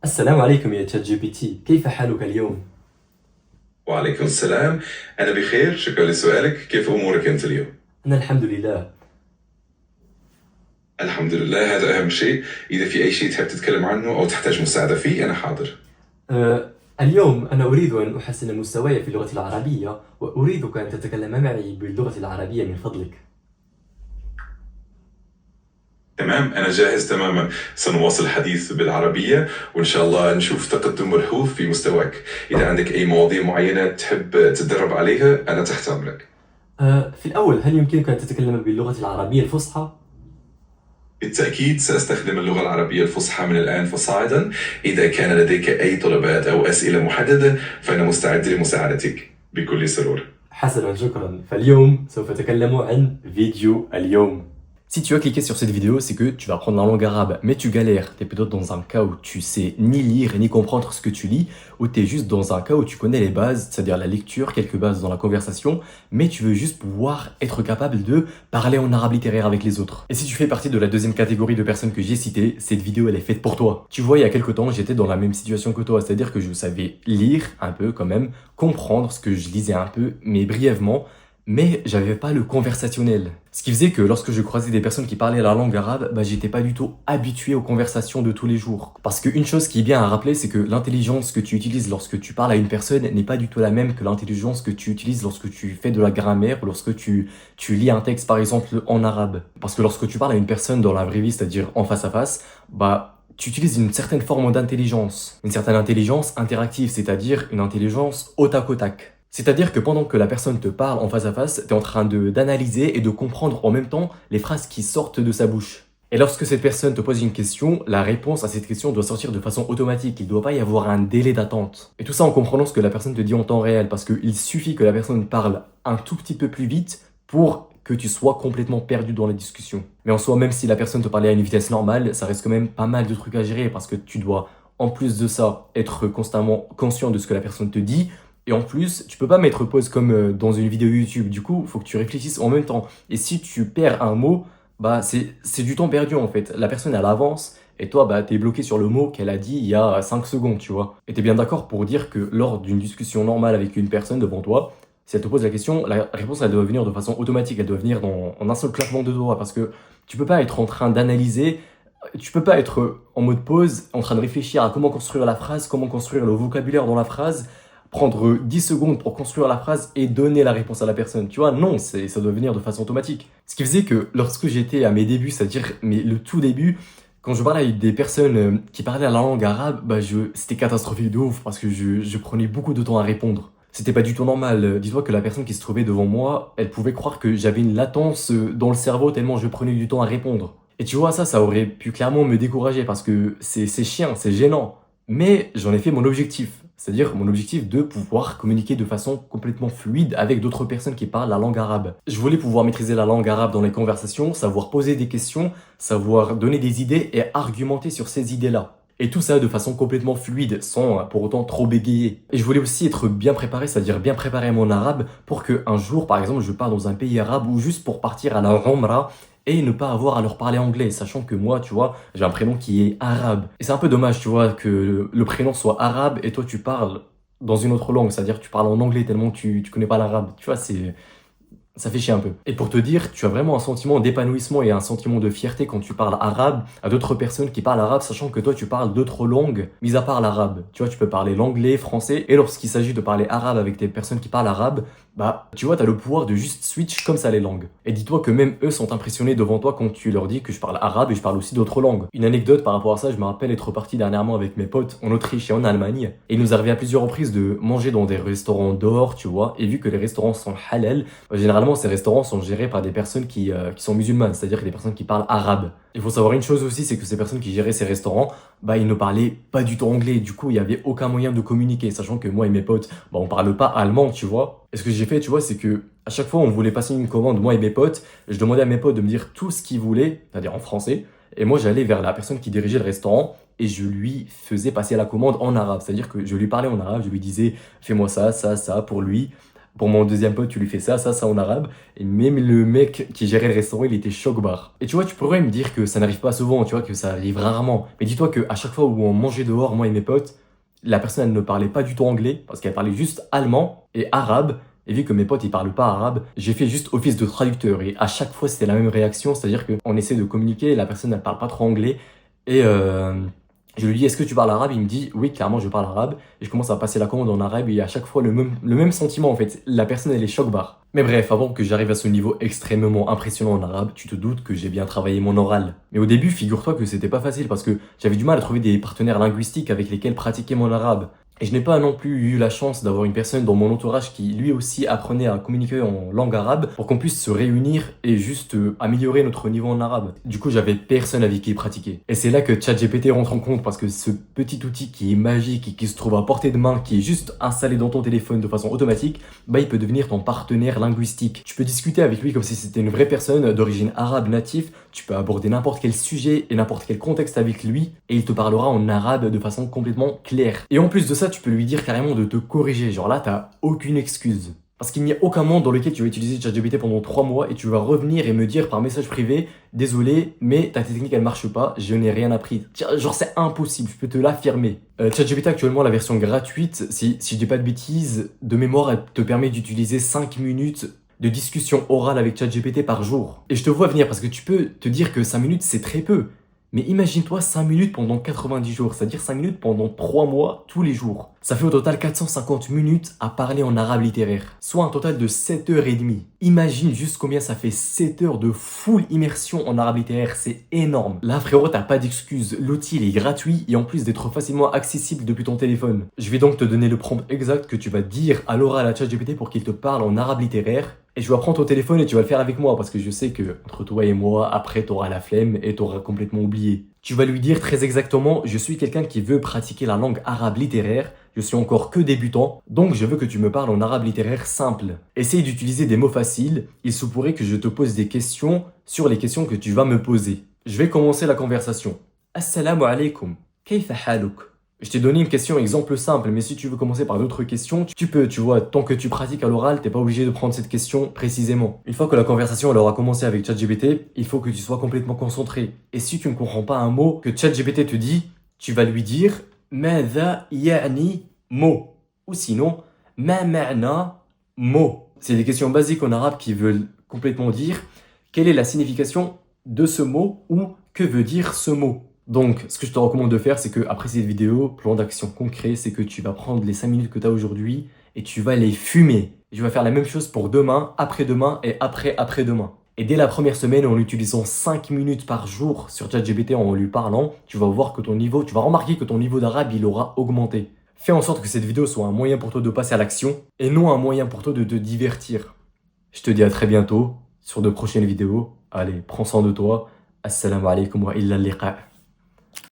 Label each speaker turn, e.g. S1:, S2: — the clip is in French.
S1: السلام عليكم يا تشات جي بي تي، كيف حالك اليوم؟
S2: وعليكم السلام. أنا بخير، شكرا لسؤالك. كيف أمورك أنت اليوم؟
S1: أنا الحمد لله.
S2: الحمد لله، هذا أهم شيء. إذا في أي شيء تحب تتكلم عنه أو تحتاج مساعدة فيه أنا حاضر.
S1: اليوم أنا أريد أن أحسن مستواي في اللغة العربية، وأريدك أن تتكلم معي باللغة العربية من فضلك.
S2: تمام، أنا جاهز تماما. سنواصل الحديث بالعربية وإن شاء الله نشوف تقدم ملحوظ في مستواك. إذا عندك أي مواضيع معينة تحب تتدرب عليها أنا تحت أمرك.
S1: في الأول، هل يمكنك أن تتكلم باللغة العربية الفصحى؟
S2: بالتأكيد سأستخدم اللغة العربية الفصحى من الآن فصاعدا. إذا كان لديك أي طلبات أو أسئلة محددة فأنا مستعد لمساعدتك بكل سرور.
S1: حسنا، شكرا. فاليوم سوف أتكلم عن فيديو اليوم. Si tu as cliqué sur cette vidéo, c'est que tu vas apprendre la langue arabe, mais tu galères. Tu es peut-être dans un cas où tu sais ni lire ni comprendre ce que tu lis, ou tu es juste dans un cas où tu connais les bases, c'est-à-dire la lecture, quelques bases dans la conversation, mais tu veux juste pouvoir être capable de parler en arabe littéraire avec les autres. Et si tu fais partie de la deuxième catégorie de personnes que j'ai citées, cette vidéo elle est faite pour toi. Tu vois, il y a quelques temps, j'étais dans la même situation que toi, c'est-à-dire que je savais lire un peu quand même, comprendre ce que je lisais un peu, mais brièvement, mais j'avais pas le conversationnel. Ce qui faisait que lorsque je croisais des personnes qui parlaient la langue arabe, j'étais pas du tout habitué aux conversations de tous les jours. Parce qu'une chose qui est bien à rappeler, c'est que l'intelligence que tu utilises lorsque tu parles à une personne n'est pas du tout la même que l'intelligence que tu utilises lorsque tu fais de la grammaire ou lorsque tu lis un texte par exemple en arabe. Parce que lorsque tu parles à une personne dans la vraie vie, c'est-à-dire en face à face, tu utilises une certaine forme d'intelligence. Une certaine intelligence interactive, c'est-à-dire une intelligence au tac au tac. C'est-à-dire que pendant que la personne te parle en face à face, tu es en train d'analyser et de comprendre en même temps les phrases qui sortent de sa bouche. Et lorsque cette personne te pose une question, la réponse à cette question doit sortir de façon automatique. Il ne doit pas y avoir un délai d'attente. Et tout ça en comprenant ce que la personne te dit en temps réel, parce qu'il suffit que la personne parle un tout petit peu plus vite pour que tu sois complètement perdu dans la discussion. Mais en soi, même si la personne te parlait à une vitesse normale, ça reste quand même pas mal de trucs à gérer, parce que tu dois, en plus de ça, être constamment conscient de ce que la personne te dit. Et en plus, tu peux pas mettre pause comme dans une vidéo YouTube. Du coup, il faut que tu réfléchisses en même temps. Et si tu perds un mot, c'est du temps perdu en fait. La personne, elle avance et toi, t'es bloqué sur le mot qu'elle a dit il y a 5 secondes, tu vois. Et t'es bien d'accord pour dire que lors d'une discussion normale avec une personne devant toi, si elle te pose la question, la réponse, elle doit venir de façon automatique. Elle doit venir en un seul claquement de doigts. Parce que tu peux pas être en train d'analyser. Tu peux pas être en mode pause, en train de réfléchir à comment construire la phrase, comment construire le vocabulaire dans la phrase, prendre 10 secondes pour construire la phrase et donner la réponse à la personne. Tu vois, non, ça doit venir de façon automatique. Ce qui faisait que lorsque j'étais à mes débuts, c'est-à-dire le tout début, quand je parlais avec des personnes qui parlaient la langue arabe, c'était catastrophique de ouf parce que je prenais beaucoup de temps à répondre. C'était pas du tout normal. Dis-toi que la personne qui se trouvait devant moi, elle pouvait croire que j'avais une latence dans le cerveau tellement je prenais du temps à répondre. Et tu vois, ça aurait pu clairement me décourager parce que c'est chiant, c'est gênant. Mais j'en ai fait mon objectif. C'est-à-dire mon objectif de pouvoir communiquer de façon complètement fluide avec d'autres personnes qui parlent la langue arabe. Je voulais pouvoir maîtriser la langue arabe dans les conversations, savoir poser des questions, savoir donner des idées et argumenter sur ces idées-là. Et tout ça de façon complètement fluide, sans pour autant trop bégayer. Et je voulais aussi être bien préparé, c'est-à-dire bien préparer mon arabe pour qu'un jour, par exemple, je pars dans un pays arabe ou juste pour partir à la Umrah et ne pas avoir à leur parler anglais, sachant que moi, tu vois, j'ai un prénom qui est arabe. Et c'est un peu dommage, tu vois, que le prénom soit arabe et toi tu parles dans une autre langue, c'est-à-dire que tu parles en anglais tellement tu connais pas l'arabe. Tu vois, ça fait chier un peu. Et pour te dire, tu as vraiment un sentiment d'épanouissement et un sentiment de fierté quand tu parles arabe à d'autres personnes qui parlent arabe, sachant que toi tu parles d'autres langues, mis à part l'arabe. Tu vois, tu peux parler l'anglais, français, et lorsqu'il s'agit de parler arabe avec des personnes qui parlent arabe, tu vois, t'as le pouvoir de juste switch comme ça les langues. Et dis-toi que même eux sont impressionnés devant toi quand tu leur dis que je parle arabe et je parle aussi d'autres langues. Une anecdote par rapport à ça, je me rappelle être parti dernièrement avec mes potes en Autriche et en Allemagne, et il nous arrivait à plusieurs reprises de manger dans des restaurants dehors, tu vois, et vu que les restaurants sont halal, généralement ces restaurants sont gérés par des personnes qui sont musulmanes, c'est-à-dire des personnes qui parlent arabe. Il faut savoir une chose aussi, c'est que ces personnes qui géraient ces restaurants, ils ne parlaient pas du tout anglais, du coup il n'y avait aucun moyen de communiquer, sachant que moi et mes potes, on parle pas allemand, tu vois. Et ce que j'ai fait, tu vois, c'est que à chaque fois on voulait passer une commande, moi et mes potes, je demandais à mes potes de me dire tout ce qu'ils voulaient, c'est-à-dire en français, et moi j'allais vers la personne qui dirigeait le restaurant, et je lui faisais passer la commande en arabe, c'est-à-dire que je lui parlais en arabe, je lui disais fais-moi ça, ça, ça pour lui, Pour mon deuxième pote, tu lui fais ça en arabe. Et même le mec qui gérait le restaurant, il était choc-barre. Et tu vois, tu pourrais me dire que ça n'arrive pas souvent, tu vois, que ça arrive rarement. Mais dis-toi qu'à chaque fois où on mangeait dehors, moi et mes potes, la personne, elle ne parlait pas du tout anglais, parce qu'elle parlait juste allemand et arabe. Et vu que mes potes, ils parlent pas arabe, j'ai fait juste office de traducteur. Et à chaque fois, c'était la même réaction, c'est-à-dire qu'on essaie de communiquer, et la personne, elle parle pas trop anglais. Et je lui dis, est-ce que tu parles arabe? Il me dit, oui, clairement, je parle arabe. Et je commence à passer la commande en arabe et à chaque fois, le même sentiment, en fait. La personne, elle est choc-barre. Mais bref, avant que j'arrive à ce niveau extrêmement impressionnant en arabe, tu te doutes que j'ai bien travaillé mon oral. Mais au début, figure-toi que c'était pas facile parce que j'avais du mal à trouver des partenaires linguistiques avec lesquels pratiquer mon arabe. Et je n'ai pas non plus eu la chance d'avoir une personne dans mon entourage qui lui aussi apprenait à communiquer en langue arabe pour qu'on puisse se réunir et juste améliorer notre niveau en arabe. Du coup, j'avais personne avec qui pratiquer. Et c'est là que ChatGPT rentre en compte parce que ce petit outil qui est magique et qui se trouve à portée de main, qui est juste installé dans ton téléphone de façon automatique, bah il peut devenir ton partenaire linguistique. Tu peux discuter avec lui comme si c'était une vraie personne d'origine arabe native, tu peux aborder n'importe quel sujet et n'importe quel contexte avec lui et il te parlera en arabe de façon complètement claire. Et en plus de ça, tu peux lui dire carrément de te corriger. Genre là, t'as aucune excuse. Parce qu'il n'y a aucun monde dans lequel tu vas utiliser ChatGPT pendant 3 mois et tu vas revenir et me dire par message privé, désolé, mais ta technique elle marche pas, je n'ai rien appris. Genre c'est impossible, je peux te l'affirmer. ChatGPT actuellement, la version gratuite, si je dis pas de bêtises, de mémoire, elle te permet d'utiliser 5 minutes de discussion orale avec ChatGPT par jour. Et je te vois venir parce que tu peux te dire que 5 minutes c'est très peu. Mais imagine-toi 5 minutes pendant 90 jours, c'est-à-dire 5 minutes pendant 3 mois, tous les jours. Ça fait au total 450 minutes à parler en arabe littéraire, soit un total de 7h30. Imagine juste combien ça fait 7 heures de full immersion en arabe littéraire, c'est énorme. Là frérot, t'as pas d'excuse, l'outil il est gratuit et en plus d'être facilement accessible depuis ton téléphone. Je vais donc te donner le prompt exact que tu vas dire à l'oral à ChatGPT pour qu'il te parle en arabe littéraire. Et je vais prendre ton téléphone et tu vas le faire avec moi parce que je sais que entre toi et moi, après t'auras la flemme et t'auras complètement oublié. Tu vas lui dire très exactement, je suis quelqu'un qui veut pratiquer la langue arabe littéraire, je suis encore que débutant, donc je veux que tu me parles en arabe littéraire simple. Essaye d'utiliser des mots faciles, il se pourrait que je te pose des questions sur les questions que tu vas me poser. Je vais commencer la conversation. Assalamu alaikum, kayfa haluk? Je t'ai donné une question exemple simple, mais si tu veux commencer par d'autres questions, tu peux, tu vois, tant que tu pratiques à l'oral, t'es pas obligé de prendre cette question précisément. Une fois que la conversation elle aura commencé avec ChatGPT, il faut que tu sois complètement concentré. Et si tu ne comprends pas un mot que ChatGPT te dit, tu vas lui dire ماذا يعني mot ou sinon ما معنى mot. C'est des questions basiques en arabe qui veulent complètement dire quelle est la signification de ce mot ou que veut dire ce mot. Donc, ce que je te recommande de faire, c'est que après cette vidéo, plan d'action concret, c'est que tu vas prendre les 5 minutes que tu as aujourd'hui et tu vas les fumer. Et tu vas faire la même chose pour demain, après-demain et après-après-demain. Et dès la première semaine, en utilisant 5 minutes par jour sur ChatGPT en lui parlant, tu vas voir que tu vas remarquer que ton niveau d'arabe, il aura augmenté. Fais en sorte que cette vidéo soit un moyen pour toi de passer à l'action et non un moyen pour toi de te divertir. Je te dis à très bientôt sur de prochaines vidéos. Allez, prends soin de toi. Assalamu alaikum wa illa liqa'.